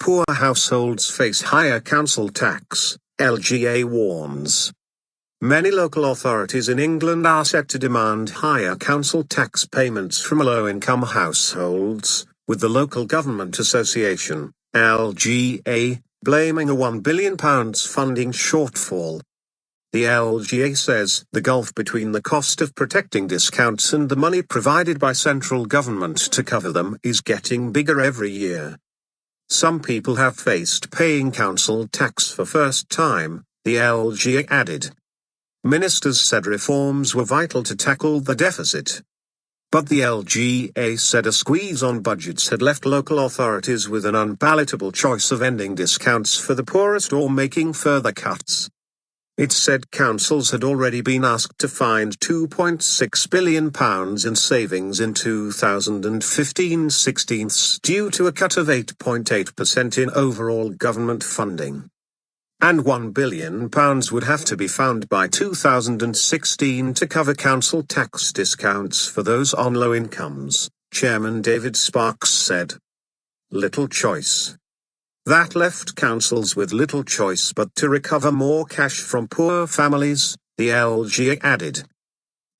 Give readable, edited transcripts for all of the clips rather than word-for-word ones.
Poor households face higher council tax, LGA warns. Many local authorities in England are set to demand higher council tax payments from low-income households, with the Local Government Association, LGA, blaming a £1 billion funding shortfall. The LGA says the gulf between the cost of protecting discounts and the money provided by central government to cover them is getting bigger every year. Some people have faced paying council tax for first time, the LGA added. Ministers said reforms were vital to tackle the deficit. But the LGA said a squeeze on budgets had left local authorities with an unpalatable choice of ending discounts for the poorest or making further cuts. It said councils had already been asked to find £2.6 billion in savings in 2015-16 due to a cut of 8.8% in overall government funding. And £1 billion would have to be found by 2016 to cover council tax discounts for those on low incomes, Chairman David Sparks said. Little choice. That left councils with little choice but to recover more cash from poor families, the LGA added.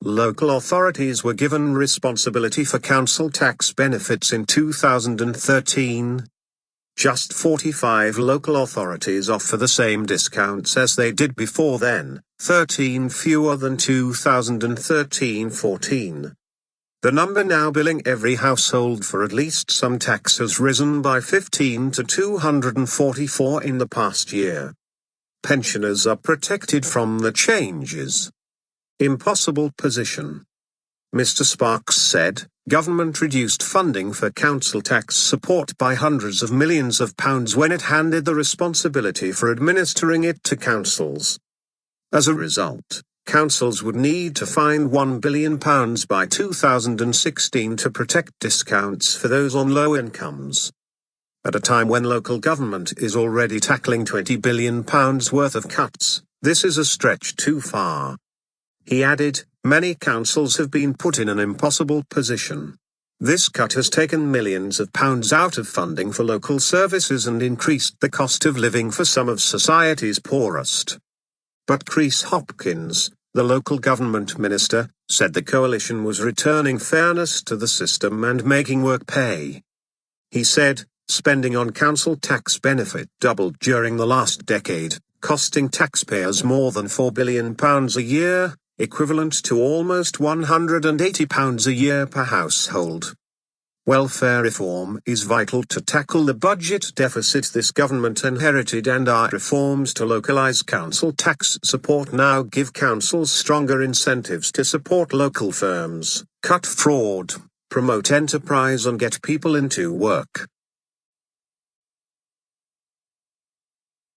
Local authorities were given responsibility for council tax benefits in 2013. Just 45 local authorities offer the same discounts as they did before then, 13 fewer than 2013-14. The number now billing every household for at least some tax has risen by 15 to 244 in the past year. Pensioners are protected from the changes. Impossible position. Mr. Sparks said, government reduced funding for council tax support by hundreds of millions of pounds when it handed the responsibility for administering it to councils. As a result, councils would need to find £1 billion by 2016 to protect discounts for those on low incomes. At a time when local government is already tackling £20 billion worth of cuts, this is a stretch too far. He added, many councils have been put in an impossible position. This cut has taken millions of pounds out of funding for local services and increased the cost of living for some of society's poorest. But Chris Hopkins, the local government minister, said the coalition was returning fairness to the system and making work pay. He said, spending on council tax benefit doubled during the last decade, costing taxpayers more than £4 billion a year, equivalent to almost £180 a year per household. Welfare reform is vital to tackle the budget deficit this government inherited, and our reforms to localise council tax support now give councils stronger incentives to support local firms, cut fraud, promote enterprise and get people into work.